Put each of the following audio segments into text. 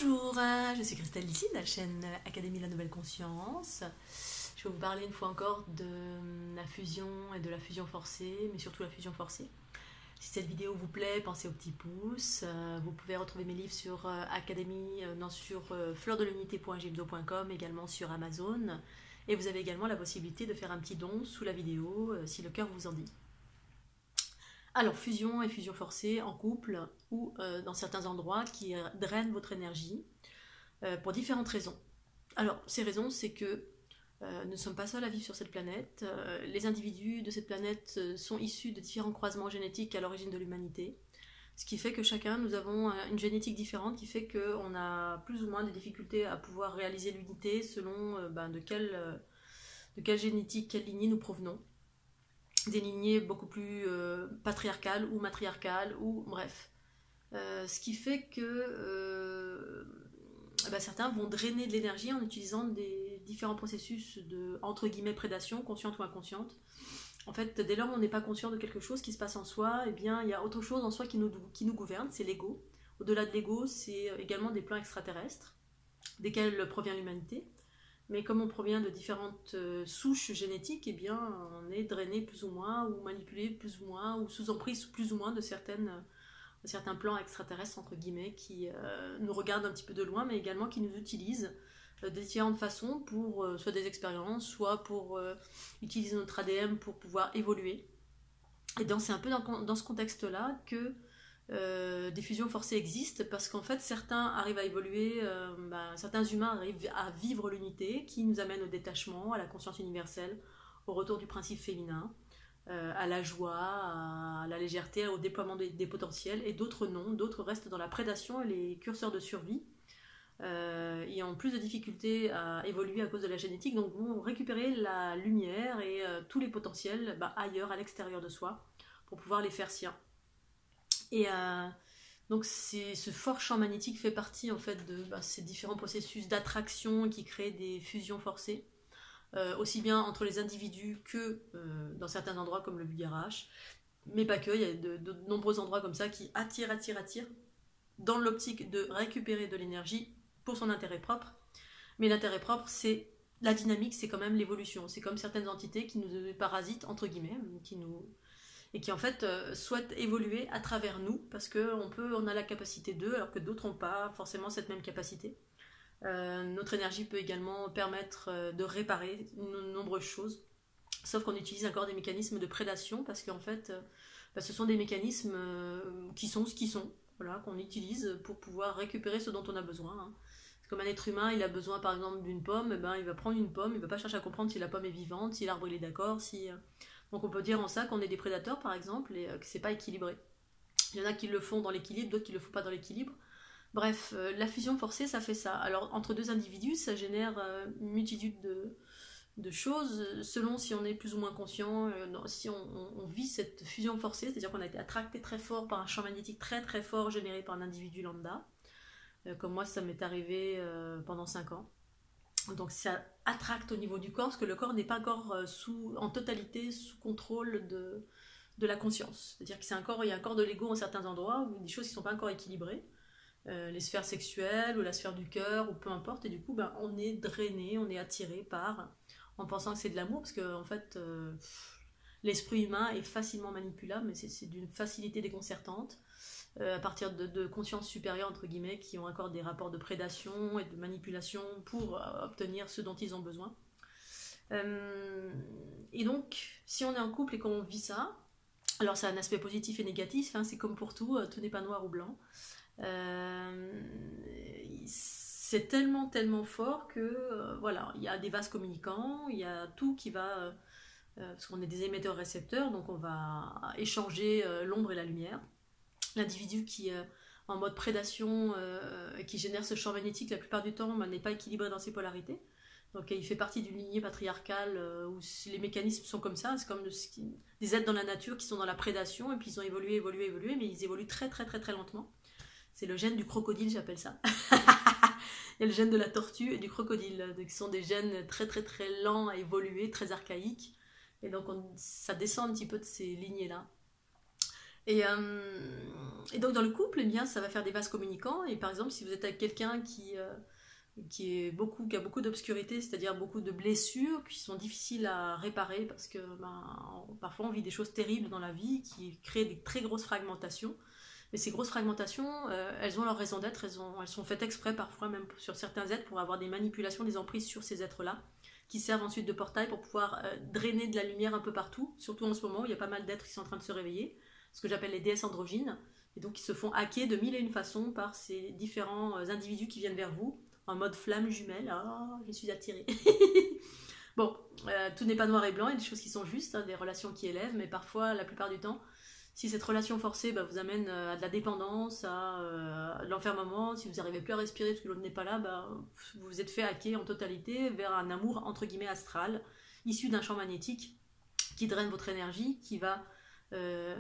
Bonjour, je suis Christelle ici de la chaîne Académie de la Nouvelle Conscience. Je vais vous parler une fois encore de la fusion et de la fusion forcée, mais surtout la fusion forcée. Si cette vidéo vous plaît, pensez au petit pouce. Vous pouvez retrouver mes livres sur fleurdelunité.gibdo.com, également sur Amazon. Et vous avez également la possibilité de faire un petit don sous la vidéo si le cœur vous en dit. Alors, fusion et fusion forcée en couple ou dans certains endroits qui drainent votre énergie pour différentes raisons. Alors, ces raisons, c'est que nous ne sommes pas seuls à vivre sur cette planète. Les individus de cette planète sont issus de différents croisements génétiques à l'origine de l'humanité. Ce qui fait que chacun, nous avons une génétique différente qui fait qu'on a plus ou moins des difficultés à pouvoir réaliser l'unité selon de quelle génétique, quelle lignée nous provenons. Des lignées beaucoup plus patriarcales ou matriarcales, ou bref. Ce qui fait que certains vont drainer de l'énergie en utilisant des différents processus de, entre guillemets, prédation, consciente ou inconsciente. En fait, dès lors où on n'est pas conscient de quelque chose qui se passe en soi, eh bien, il y a autre chose en soi qui nous gouverne, c'est l'ego. Au-delà de l'ego, c'est également des plans extraterrestres, desquels provient l'humanité. Mais comme on provient de différentes souches génétiques, eh bien, on est drainé plus ou moins, ou manipulé plus ou moins, ou sous emprise plus ou moins de certains plans extraterrestres, entre guillemets, qui nous regardent un petit peu de loin, mais également qui nous utilisent de différentes façons pour soit des expériences, soit pour utiliser notre ADN pour pouvoir évoluer. Et donc c'est un peu dans ce contexte-là que des fusions forcées existent, parce qu'en fait certains arrivent à évoluer, certains humains arrivent à vivre l'unité qui nous amène au détachement, à la conscience universelle, au retour du principe féminin, à la joie, à la légèreté, au déploiement des potentiels, et d'autres non, d'autres restent dans la prédation et les curseurs de survie, et ont plus de difficultés à évoluer à cause de la génétique, donc vont récupérer la lumière et tous les potentiels ailleurs, à l'extérieur de soi, pour pouvoir les faire siens. Et donc ce fort champ magnétique fait partie en fait de ces différents processus d'attraction qui créent des fusions forcées, aussi bien entre les individus que dans certains endroits comme le Bulgarache, mais pas que, il y a de nombreux endroits comme ça qui attirent, dans l'optique de récupérer de l'énergie pour son intérêt propre. Mais l'intérêt propre, c'est la dynamique, c'est quand même l'évolution. C'est comme certaines entités qui nous parasitent, entre guillemets, et qui en fait souhaitent évoluer à travers nous, parce qu'on a la capacité d'eux, alors que d'autres n'ont pas forcément cette même capacité. Notre énergie peut également permettre de réparer de nombreuses choses, sauf qu'on utilise encore des mécanismes de prédation, parce qu'en fait, ce sont des mécanismes qui sont ce qu'ils sont, voilà, qu'on utilise pour pouvoir récupérer ce dont on a besoin, hein. Comme un être humain, il a besoin par exemple d'une pomme, il va prendre une pomme, il ne va pas chercher à comprendre si la pomme est vivante, si l'arbre il est d'accord, si... Donc on peut dire en ça qu'on est des prédateurs par exemple, et que c'est pas équilibré. Il y en a qui le font dans l'équilibre, d'autres qui le font pas dans l'équilibre. Bref, la fusion forcée, ça fait ça. Alors entre deux individus, ça génère une multitude de choses, selon si on est plus ou moins conscient, si on vit cette fusion forcée, c'est-à-dire qu'on a été attracté très fort par un champ magnétique très très fort généré par un individu lambda. Comme moi, ça m'est arrivé pendant 5 ans. Donc ça attracte au niveau du corps, parce que le corps n'est pas encore en totalité sous contrôle de la conscience. C'est-à-dire qu'il y a un corps de l'ego en certains endroits, où des choses qui ne sont pas encore équilibrées, les sphères sexuelles, ou la sphère du cœur, ou peu importe, et du coup on est drainé, on est attiré en pensant que c'est de l'amour, parce que en fait l'esprit humain est facilement manipulable, mais c'est d'une facilité déconcertante, à partir de consciences supérieures, entre guillemets, qui ont encore des rapports de prédation et de manipulation pour obtenir ce dont ils ont besoin. Et donc, si on est en couple et qu'on vit ça, alors ça a un aspect positif et négatif, hein, c'est comme pour tout n'est pas noir ou blanc. C'est tellement fort que, voilà, il y a des vases communicants, il y a tout qui va... parce qu'on est des émetteurs-récepteurs, donc on va échanger l'ombre et la lumière. L'individu qui est en mode prédation, qui génère ce champ magnétique la plupart du temps, n'est pas équilibré dans ses polarités. Donc il fait partie d'une lignée patriarcale où les mécanismes sont comme ça, c'est comme des êtres dans la nature qui sont dans la prédation, et puis ils ont évolué, mais ils évoluent très lentement. C'est le gène du crocodile, j'appelle ça. Il y a le gène de la tortue et du crocodile, qui sont des gènes très lents à évoluer, très archaïques. Et donc ça descend un petit peu de ces lignées-là. Et donc dans le couple, eh bien, ça va faire des vases communicants. Et par exemple, si vous êtes avec quelqu'un qui a beaucoup d'obscurité, c'est-à-dire beaucoup de blessures qui sont difficiles à réparer parce que parfois on vit des choses terribles dans la vie qui créent des très grosses fragmentations. Mais ces grosses fragmentations, elles ont leur raison d'être, elles sont faites exprès parfois même sur certains êtres pour avoir des manipulations, des emprises sur ces êtres-là, qui servent ensuite de portail pour pouvoir drainer de la lumière un peu partout, surtout en ce moment où il y a pas mal d'êtres qui sont en train de se réveiller, ce que j'appelle les déesses androgynes, et donc qui se font hacker de mille et une façons par ces différents individus qui viennent vers vous, en mode flamme jumelle, ah, je suis attirée. Bon, tout n'est pas noir et blanc, il y a des choses qui sont justes, hein, des relations qui élèvent, mais parfois, la plupart du temps, si cette relation forcée vous amène à de la dépendance, à de l'enfermement, si vous n'arrivez plus à respirer parce que l'autre n'est pas là, vous vous êtes fait hacker en totalité vers un amour entre guillemets astral, issu d'un champ magnétique qui draine votre énergie, qui va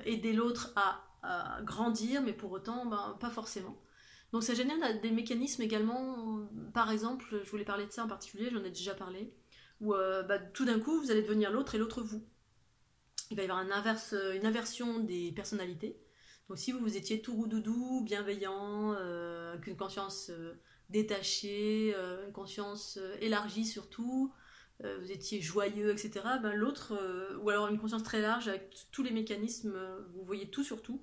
aider l'autre à grandir, mais pour autant, pas forcément. Donc ça génère des mécanismes également, par exemple, je voulais parler de ça en particulier, j'en ai déjà parlé, où tout d'un coup, vous allez devenir l'autre et l'autre vous. Il va y avoir une inversion des personnalités. Donc si vous étiez tout roudoudou, bienveillant, avec une conscience détachée, une conscience élargie surtout, vous étiez joyeux, etc., l'autre, ou alors une conscience très large avec tous les mécanismes, vous voyez tout sur tout,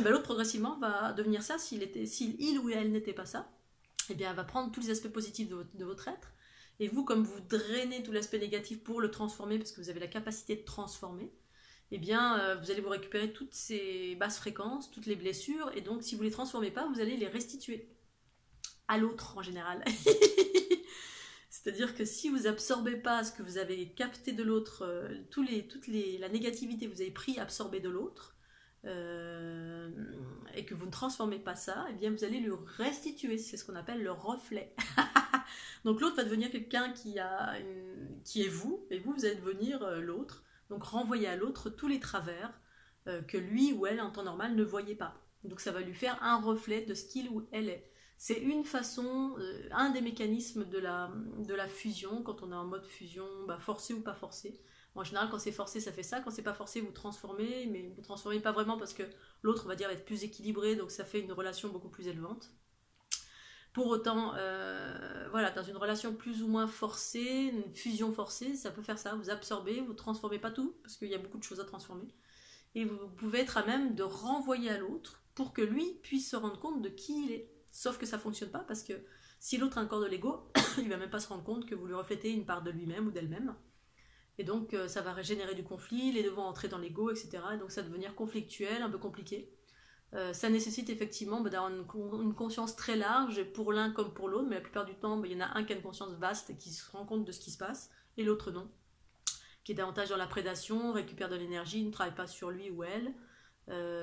l'autre progressivement va devenir ça. Il ou elle n'était pas ça, eh bien elle va prendre tous les aspects positifs de votre être. Et vous, comme vous drainez tout l'aspect négatif pour le transformer, parce que vous avez la capacité de transformer, eh bien, vous allez vous récupérer toutes ces basses fréquences, toutes les blessures, et donc si vous ne les transformez pas, vous allez les restituer à l'autre en général. C'est-à-dire que si vous absorbez pas ce que vous avez capté de l'autre, la négativité que vous avez pris absorbée de l'autre, et que vous ne transformez pas ça, eh bien vous allez lui restituer, c'est ce qu'on appelle le reflet. Donc l'autre va devenir quelqu'un qui est vous, et vous allez devenir l'autre. Donc renvoyer à l'autre tous les travers que lui ou elle en temps normal ne voyait pas. Donc ça va lui faire un reflet de ce qu'il ou elle est. C'est une façon, un des mécanismes de la fusion, quand on est en mode fusion, forcé ou pas forcé. En général, quand c'est forcé, ça fait ça. Quand c'est pas forcé, vous transformez, mais vous transformez pas vraiment parce que l'autre, on va dire, va être plus équilibré, donc ça fait une relation beaucoup plus élevante. Pour autant, dans une relation plus ou moins forcée, une fusion forcée, ça peut faire ça. Vous absorbez, vous ne transformez pas tout, parce qu'il y a beaucoup de choses à transformer. Et vous pouvez être à même de renvoyer à l'autre pour que lui puisse se rendre compte de qui il est. Sauf que ça ne fonctionne pas, parce que si l'autre a un corps de Lego, il ne va même pas se rendre compte que vous lui reflétez une part de lui-même ou d'elle-même. Et donc, ça va générer du conflit, les deux vont entrer dans l'ego, etc. Et donc, ça va devenir conflictuel, un peu compliqué. Ça nécessite effectivement d'avoir une conscience très large pour l'un comme pour l'autre, mais la plupart du temps, il y en a un qui a une conscience vaste et qui se rend compte de ce qui se passe, et l'autre non, qui est davantage dans la prédation, récupère de l'énergie, ne travaille pas sur lui ou elle.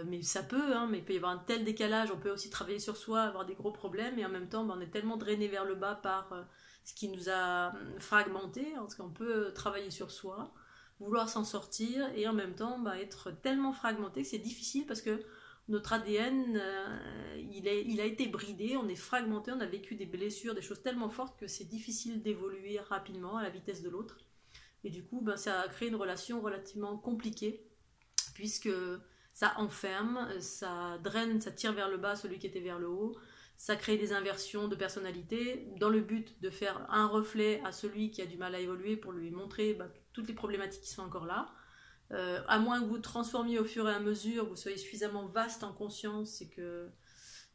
Mais ça peut, mais il peut y avoir un tel décalage, on peut aussi travailler sur soi, avoir des gros problèmes, et en même temps, on est tellement drainé vers le bas par ce qui nous a fragmenté, parce qu'on peut travailler sur soi, vouloir s'en sortir, et en même temps être tellement fragmenté que c'est difficile parce que notre ADN, il a été bridé, on est fragmenté, on a vécu des blessures, des choses tellement fortes que c'est difficile d'évoluer rapidement à la vitesse de l'autre. Et du coup, ça a créé une relation relativement compliquée, puisque ça enferme, ça draine, ça tire vers le bas celui qui était vers le haut, ça crée des inversions de personnalité, dans le but de faire un reflet à celui qui a du mal à évoluer pour lui montrer toutes les problématiques qui sont encore là. À moins que vous transformiez au fur et à mesure, vous soyez suffisamment vaste en conscience et que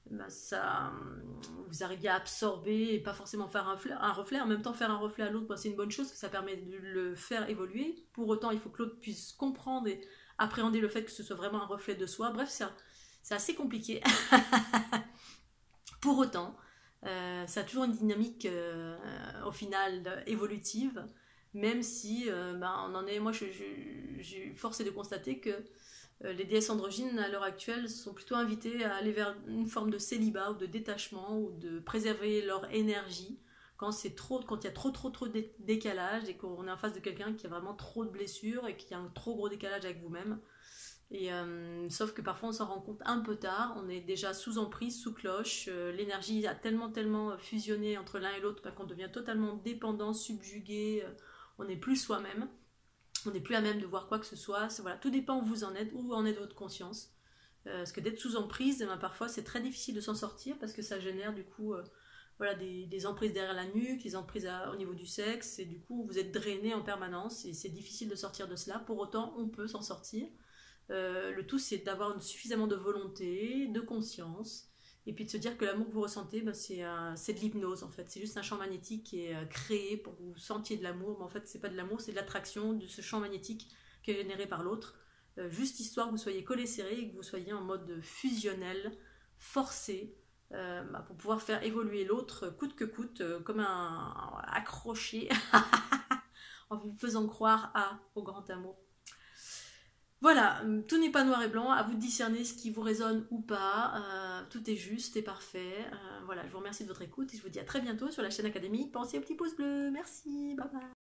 vous arriviez à absorber et pas forcément faire un reflet. En même temps, faire un reflet à l'autre, c'est une bonne chose, parce que ça permet de le faire évoluer. Pour autant, il faut que l'autre puisse comprendre et appréhender le fait que ce soit vraiment un reflet de soi. Bref, c'est assez compliqué. Pour autant, ça a toujours une dynamique au final évolutive. Même si on en est, moi j'ai forcé de constater que les déesses androgynes à l'heure actuelle sont plutôt invitées à aller vers une forme de célibat ou de détachement ou de préserver leur énergie quand il y a trop de décalage et qu'on est en face de quelqu'un qui a vraiment trop de blessures et qui a un trop gros décalage avec vous-même. Et sauf que parfois on s'en rend compte un peu tard, on est déjà sous emprise, sous cloche, l'énergie a tellement fusionné entre l'un et l'autre qu'on devient totalement dépendant, subjugué, on n'est plus soi-même. On n'est plus à même de voir quoi que ce soit. Voilà, tout dépend où vous en êtes, où en est votre conscience. Parce que d'être sous emprise, parfois c'est très difficile de s'en sortir parce que ça génère du coup voilà, des emprises derrière la nuque, des emprises au niveau du sexe, et du coup vous êtes drainé en permanence et c'est difficile de sortir de cela. Pour autant, on peut s'en sortir. Le tout, c'est d'avoir suffisamment de volonté, de conscience, et puis de se dire que l'amour que vous ressentez, c'est de l'hypnose en fait. C'est juste un champ magnétique qui est créé pour que vous sentiez de l'amour, mais en fait, c'est pas de l'amour, c'est de l'attraction de ce champ magnétique qui est généré par l'autre. Juste histoire que vous soyez collés serrés et que vous soyez en mode fusionnel, forcé, pour pouvoir faire évoluer l'autre coûte que coûte, comme accroché, en vous faisant croire au grand amour. Voilà, tout n'est pas noir et blanc, à vous de discerner ce qui vous résonne ou pas, tout est juste et parfait. Voilà, je vous remercie de votre écoute et je vous dis à très bientôt sur la chaîne Académie. Pensez au petit pouce bleu, merci, bye bye.